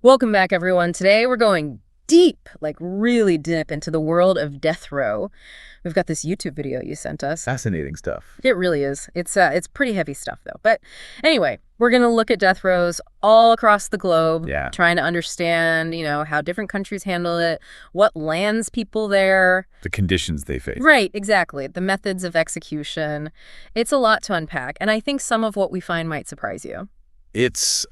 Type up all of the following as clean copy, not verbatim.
Welcome back, everyone. Today we're going deep, like really deep into the world of death row. We've got this YouTube video you sent us. Fascinating stuff. It really is. It's pretty heavy stuff, though. But anyway, we're going to look at death rows all across the globe, trying to understand, how different countries handle it, what lands people there. The conditions they face. Right, exactly. The methods of execution. It's a lot to unpack, and I think some of what we find might surprise you. It's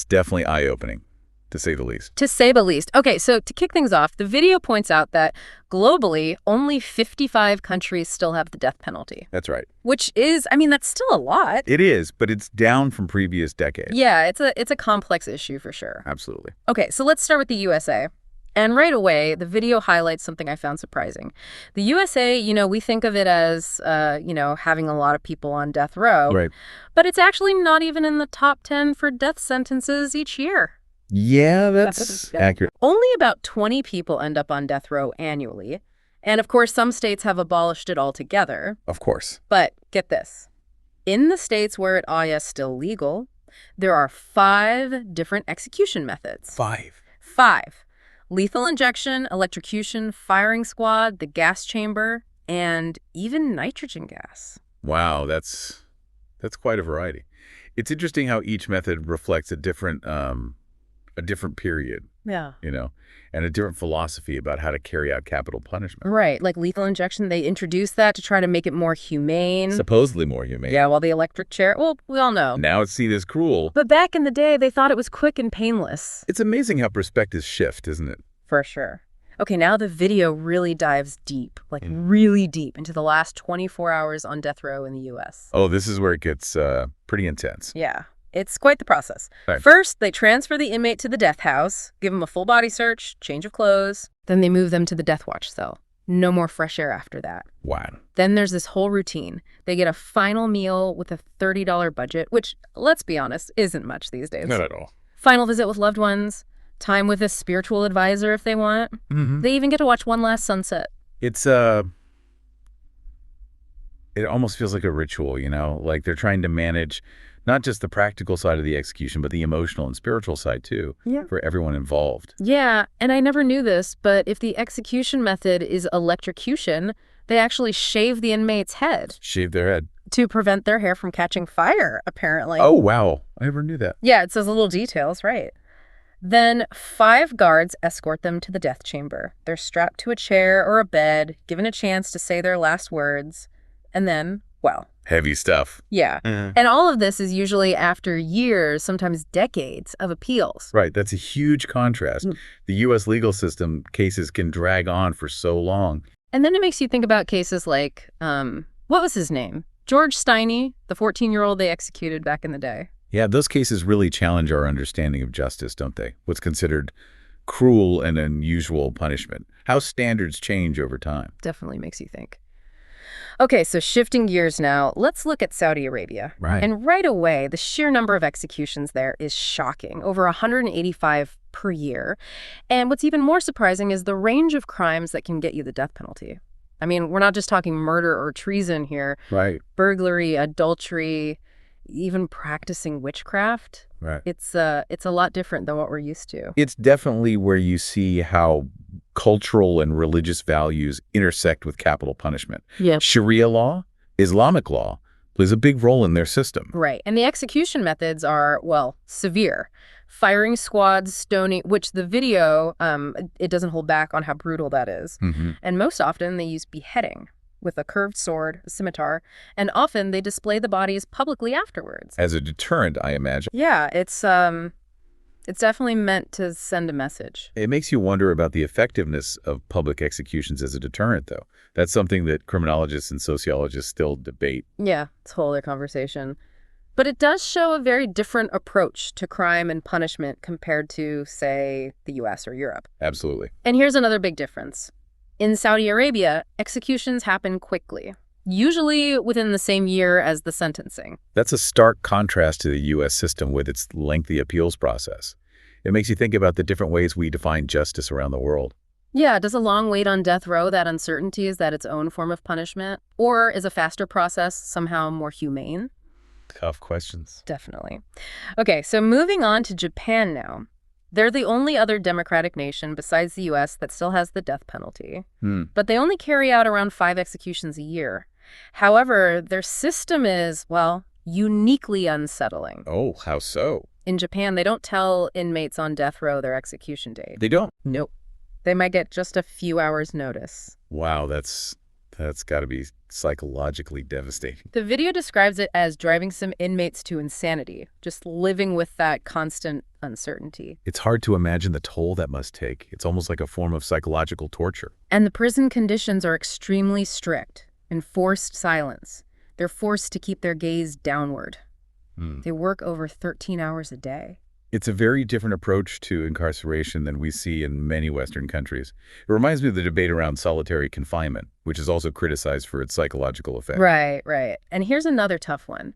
definitely eye-opening, to say the least. To say the least. Okay, so to kick things off, the video points out that globally, only 55 countries still have the death penalty. That's right. Which is, that's still a lot. It is, but it's down from previous decades. Yeah, it's a complex issue for sure. Absolutely. Okay, so let's start with the USA. And right away, the video highlights something I found surprising. The USA, we think of it as, having a lot of people on death row. Right. But it's actually not even in the top 10 for death sentences each year. Yeah, that's accurate. Only about 20 people end up on death row annually. And of course, some states have abolished it altogether. Of course. But get this. In the states where it is still legal, there are 5 different execution methods. 5. 5. Lethal injection, electrocution, firing squad, the gas chamber, and even nitrogen gas. Wow, that's quite a variety. It's interesting how each method reflects a different period. Yeah. And a different philosophy about how to carry out capital punishment. Right, like lethal injection, they introduced that to try to make it more humane. Supposedly more humane. Yeah, while the electric chair, well, we all know. Now it's seen as cruel. But back in the day, they thought it was quick and painless. It's amazing how perspectives shift, isn't it? For sure. Okay, now the video really dives deep, really deep, into the last 24 hours on death row in the U.S. Oh, this is where it gets pretty intense. Yeah. It's quite the process. Right. First, they transfer the inmate to the death house, give him a full body search, change of clothes. Then they move them to the death watch cell. No more fresh air after that. Wow. Then there's this whole routine. They get a final meal with a $30 budget, which, let's be honest, isn't much these days. Not at all. Final visit with loved ones, time with a spiritual advisor if they want. Mm-hmm. They even get to watch one last sunset. It's it almost feels like a ritual, like they're trying to manage not just the practical side of the execution, but the emotional and spiritual side too, for everyone involved. Yeah, and I never knew this, but if the execution method is electrocution, they actually shave the inmate's head. Shave their head. To prevent their hair from catching fire, apparently. Oh, wow. I never knew that. Yeah, it says little details, right. Then 5 guards escort them to the death chamber. They're strapped to a chair or a bed, given a chance to say their last words, and then, well... Heavy stuff. Yeah. And all of this is usually after years, sometimes decades, of appeals. Right. That's a huge contrast. The U.S. legal system, cases can drag on for so long. And then it makes you think about cases like, what was his name? George Steiny, the 14-year-old they executed back in the day. Yeah, those cases really challenge our understanding of justice, don't they? What's considered cruel and unusual punishment. How standards change over time. Definitely makes you think. Okay, so shifting gears now, let's look at Saudi Arabia. Right. And right away, the sheer number of executions there is shocking, over 185 per year. And what's even more surprising is the range of crimes that can get you the death penalty. We're not just talking murder or treason here. Right. Burglary, adultery, even practicing witchcraft. Right. It's a lot different than what we're used to. It's definitely where you see how cultural and religious values intersect with capital punishment. Yep. Sharia law, Islamic law, plays a big role in their system. Right. And the execution methods are, well, severe. Firing squads, stoning, which the video, it doesn't hold back on how brutal that is. Mm-hmm. And most often they use beheading with a curved sword, a scimitar, and often they display the bodies publicly afterwards. As a deterrent, I imagine. Yeah, it's definitely meant to send a message. It makes you wonder about the effectiveness of public executions as a deterrent, though. That's something that criminologists and sociologists still debate. Yeah, it's a whole other conversation. But it does show a very different approach to crime and punishment compared to, say, the U.S. or Europe. Absolutely. And here's another big difference. In Saudi Arabia, executions happen quickly, usually within the same year as the sentencing. That's a stark contrast to the U.S. system with its lengthy appeals process. It makes you think about the different ways we define justice around the world. Yeah, does a long wait on death row, that uncertainty, is that its own form of punishment? Or is a faster process somehow more humane? Tough questions. Definitely. Okay, so moving on to Japan now. They're the only other democratic nation besides the U.S. that still has the death penalty. But they only carry out around 5 executions a year. However, their system is, well, uniquely unsettling. Oh, how so? In Japan, they don't tell inmates on death row their execution date. They don't? Nope. They might get just a few hours' notice. Wow, that's got to be psychologically devastating. The video describes it as driving some inmates to insanity, just living with that constant uncertainty. It's hard to imagine the toll that must take. It's almost like a form of psychological torture. And the prison conditions are extremely strict. Enforced silence. They're forced to keep their gaze downward. They work over 13 hours a day. It's a very different approach to incarceration than we see in many Western countries. It reminds me of the debate around solitary confinement, which is also criticized for its psychological effect. Right, right. And here's another tough one.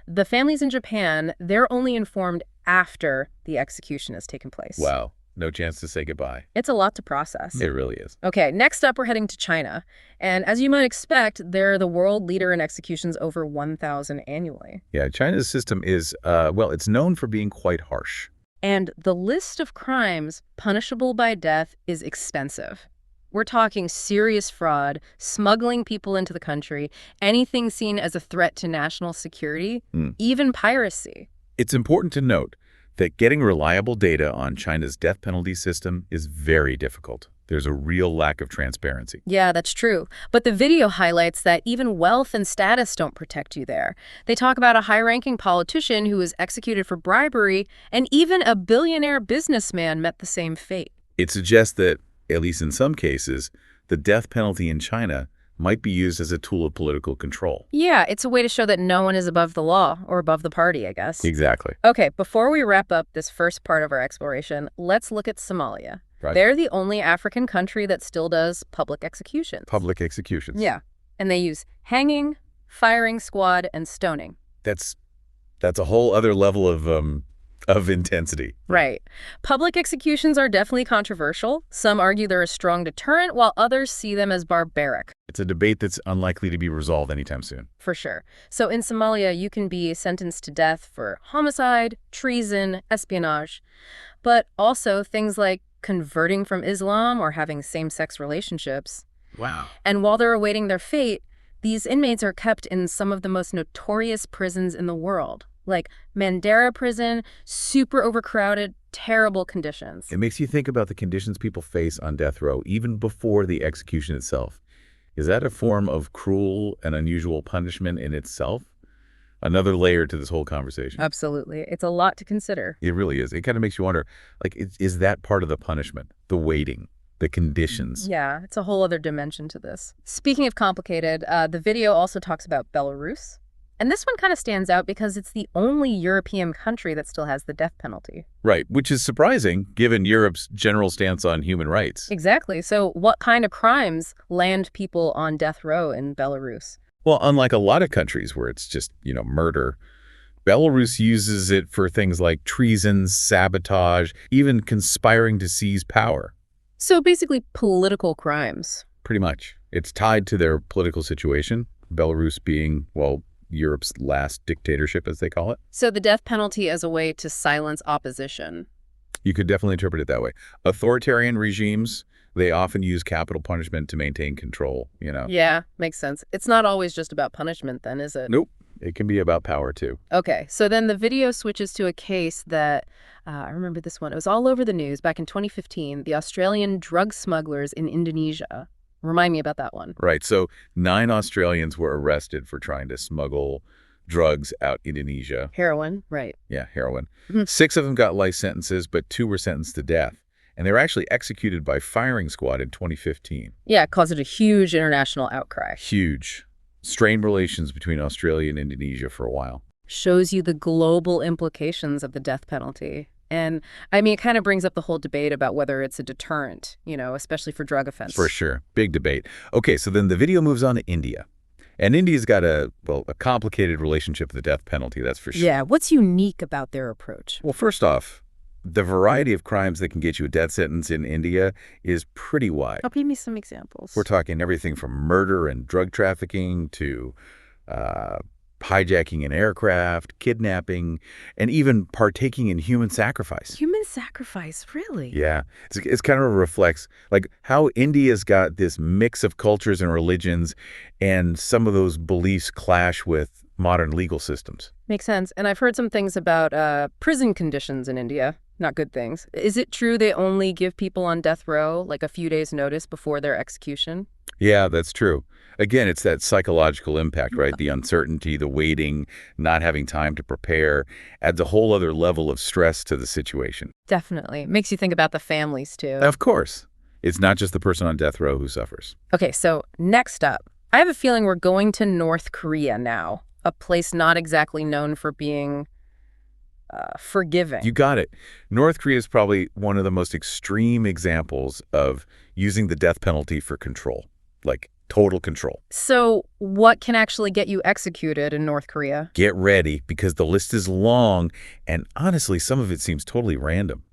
The families in Japan, they're only informed after the execution has taken place. Wow. No chance to say goodbye. It's a lot to process. It really is. Okay, next up we're heading to China. And as you might expect, they're the world leader in executions, over 1,000 annually. Yeah, China's system is, well, it's known for being quite harsh. And the list of crimes punishable by death is extensive. We're talking serious fraud, smuggling people into the country, anything seen as a threat to national security, even piracy. It's important to note that getting reliable data on China's death penalty system is very difficult. There's a real lack of transparency. Yeah, that's true. But the video highlights that even wealth and status don't protect you there. They talk about a high-ranking politician who was executed for bribery, and even a billionaire businessman met the same fate. It suggests that, at least in some cases, the death penalty in China might be used as a tool of political control. Yeah, it's a way to show that no one is above the law, or above the party, I guess. Exactly. Okay, before we wrap up this first part of our exploration, let's look at Somalia. Right. They're the only African country that still does public executions. Public executions. Yeah, and they use hanging, firing squad, and stoning. That's a whole other level of intensity. Right. Public executions are definitely controversial. Some argue they're a strong deterrent, while others see them as barbaric. It's a debate that's unlikely to be resolved anytime soon. For sure. So in Somalia, you can be sentenced to death for homicide, treason, espionage, but also things like converting from Islam or having same-sex relationships. Wow. And while they're awaiting their fate, these inmates are kept in some of the most notorious prisons in the world, like Mandera prison, super overcrowded, terrible conditions. It makes you think about the conditions people face on death row, even before the execution itself. Is that a form of cruel and unusual punishment in itself? Another layer to this whole conversation. Absolutely. It's a lot to consider. It really is. It kind of makes you wonder, like, is that part of the punishment? The waiting, the conditions? Yeah, it's a whole other dimension to this. Speaking of complicated, the video also talks about Belarus. And this one kind of stands out because it's the only European country that still has the death penalty. Right, which is surprising given Europe's general stance on human rights. Exactly. So what kind of crimes land people on death row in Belarus? Well, unlike a lot of countries where it's just, murder, Belarus uses it for things like treason, sabotage, even conspiring to seize power. So basically political crimes. Pretty much. It's tied to their political situation, Belarus being, well, Europe's last dictatorship, as they call it. So the death penalty as a way to silence opposition. You could definitely interpret it that way. Authoritarian regimes, they often use capital punishment to maintain control, Yeah, makes sense. It's not always just about punishment then, is it? Nope. It can be about power, too. Okay, so then the video switches to a case that, I remember this one. It was all over the news back in 2015, the Australian drug smugglers in Indonesia. Remind me about that one. Right. So 9 Australians were arrested for trying to smuggle drugs out Indonesia. Heroin, right. Yeah, heroin. 6 of them got life sentences, but 2 were sentenced to death. And they were actually executed by firing squad in 2015. Yeah, it caused a huge international outcry. Huge. Strained relations between Australia and Indonesia for a while. Shows you the global implications of the death penalty. And, I mean, it kind of brings up the whole debate about whether it's a deterrent, especially for drug offense. For sure. Big debate. Okay, so then the video moves on to India. And India's got a complicated relationship with the death penalty, that's for sure. Yeah, what's unique about their approach? Well, first off, the variety of crimes that can get you a death sentence in India is pretty wide. Oh, give me some examples. We're talking everything from murder and drug trafficking to hijacking an aircraft, kidnapping, and even partaking in human sacrifice. Human sacrifice, really? Yeah, it's kind of reflects like how India's got this mix of cultures and religions, and some of those beliefs clash with modern legal systems. Makes sense. And I've heard some things about prison conditions in India. Not good things. Is it true they only give people on death row like a few days' notice before their execution? Yeah, that's true. Again, it's that psychological impact, right? The uncertainty, the waiting, not having time to prepare adds a whole other level of stress to the situation. Definitely. Makes you think about the families, too. Of course, it's not just the person on death row who suffers. Okay, so next up, I have a feeling we're going to North Korea now, a place not exactly known for being forgiving. You got it. North Korea is probably one of the most extreme examples of using the death penalty for control, like total control. So what can actually get you executed in North Korea? Get ready, because the list is long, and honestly, some of it seems totally random.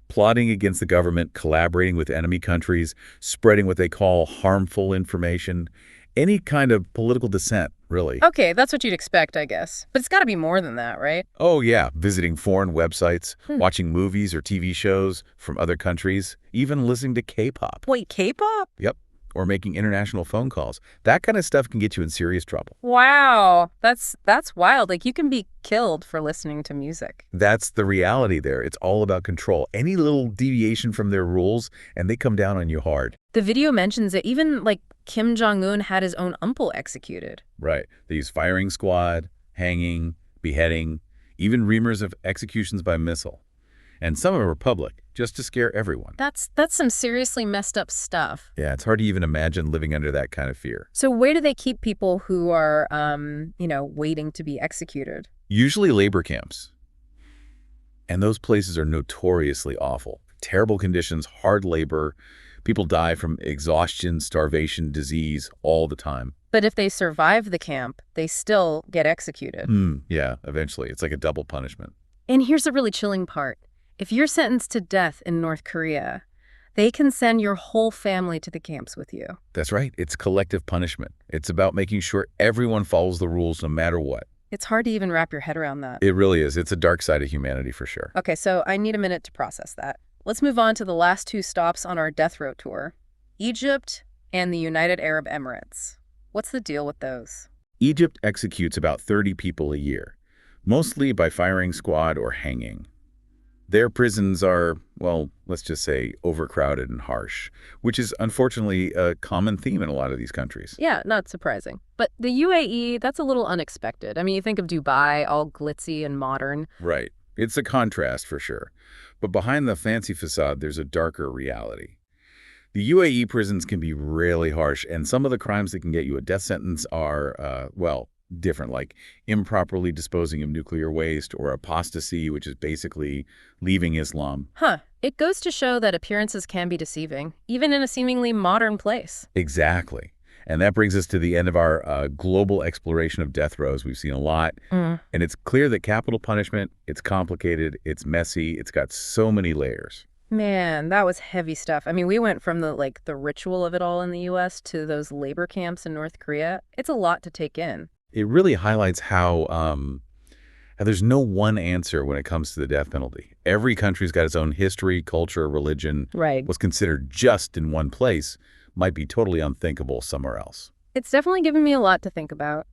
Plotting against the government, collaborating with enemy countries, spreading what they call harmful information, any kind of political dissent, really. Okay, that's what you'd expect, I guess. But it's got to be more than that, right? Oh, yeah, visiting foreign websites, watching movies or TV shows from other countries, even listening to K-pop. Wait, K-pop? Yep, or making international phone calls. That kind of stuff can get you in serious trouble. Wow, that's wild. Like, you can be killed for listening to music. That's the reality there. It's all about control. Any little deviation from their rules, and they come down on you hard. The video mentions that even, like, Kim Jong-un had his own uncle executed. Right. They use firing squad, hanging, beheading, even rumors of executions by missile. And some of them are public, just to scare everyone. That's some seriously messed up stuff. Yeah, it's hard to even imagine living under that kind of fear. So where do they keep people who are, waiting to be executed? Usually labor camps. And those places are notoriously awful. Terrible conditions, hard labor. People die from exhaustion, starvation, disease all the time. But if they survive the camp, they still get executed. Yeah, eventually. It's like a double punishment. And here's the really chilling part. If you're sentenced to death in North Korea, they can send your whole family to the camps with you. That's right. It's collective punishment. It's about making sure everyone follows the rules no matter what. It's hard to even wrap your head around that. It really is. It's a dark side of humanity for sure. Okay, so I need a minute to process that. Let's move on to the last two stops on our death row tour, Egypt and the United Arab Emirates. What's the deal with those? Egypt executes about 30 people a year, mostly by firing squad or hanging. Their prisons are, well, let's just say overcrowded and harsh, which is unfortunately a common theme in a lot of these countries. Yeah, not surprising. But the UAE, that's a little unexpected. I mean, you think of Dubai, all glitzy and modern. Right. It's a contrast for sure. But behind the fancy facade, there's a darker reality. The UAE prisons can be really harsh, and some of the crimes that can get you a death sentence are, different, like improperly disposing of nuclear waste or apostasy, which is basically leaving Islam. It goes to show that appearances can be deceiving, even in a seemingly modern place. Exactly. And that brings us to the end of our global exploration of death rows. We've seen a lot. And it's clear that capital punishment, it's complicated, it's messy, it's got so many layers. Man, that was heavy stuff. I mean, we went from the ritual of it all in the U.S. to those labor camps in North Korea. It's a lot to take in. It really highlights how there's no one answer when it comes to the death penalty. Every country's got its own history, culture, religion. Right. What's considered just in one place might be totally unthinkable somewhere else. It's definitely given me a lot to think about.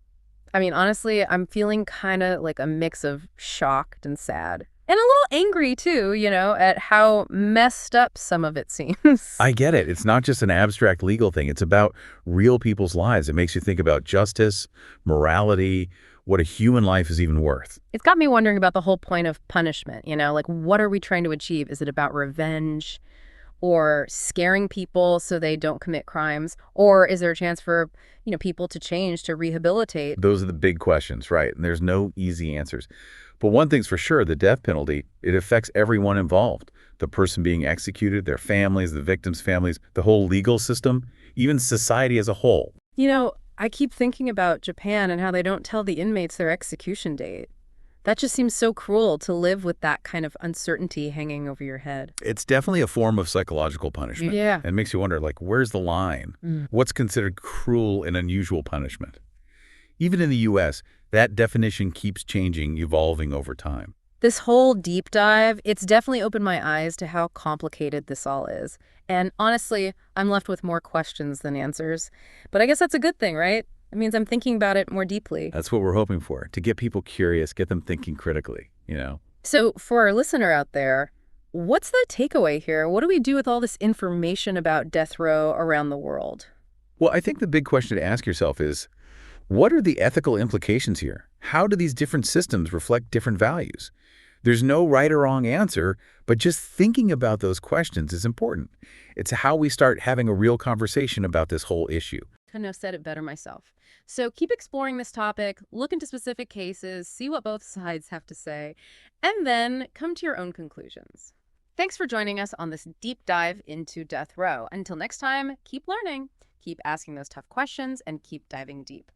I mean, honestly, I'm feeling kind of like a mix of shocked and sad. And a little angry, too, at how messed up some of it seems. I get it. It's not just an abstract legal thing. It's about real people's lives. It makes you think about justice, morality, what a human life is even worth. It's got me wondering about the whole point of punishment, like what are we trying to achieve? Is it about revenge or scaring people so they don't commit crimes? Or is there a chance for, people to change, to rehabilitate? Those are the big questions, right? And there's no easy answers. But one thing's for sure, the death penalty, it affects everyone involved. The person being executed, their families, the victims' families, the whole legal system, even society as a whole. I keep thinking about Japan and how they don't tell the inmates their execution date. That just seems so cruel to live with that kind of uncertainty hanging over your head. It's definitely a form of psychological punishment. Yeah. And it makes you wonder, where's the line? What's considered cruel and unusual punishment? Even in the U.S., That definition keeps changing, evolving over time. This whole deep dive, it's definitely opened my eyes to how complicated this all is. And honestly, I'm left with more questions than answers. But I guess that's a good thing, right? It means I'm thinking about it more deeply. That's what we're hoping for, to get people curious, get them thinking critically. So for our listener out there, what's the takeaway here? What do we do with all this information about death row around the world? Well, I think the big question to ask yourself is, what are the ethical implications here? How do these different systems reflect different values? There's no right or wrong answer, but just thinking about those questions is important. It's how we start having a real conversation about this whole issue. Couldn't have said it better myself. So keep exploring this topic, look into specific cases, see what both sides have to say, and then come to your own conclusions. Thanks for joining us on this deep dive into death row. Until next time, keep learning, keep asking those tough questions, and keep diving deep.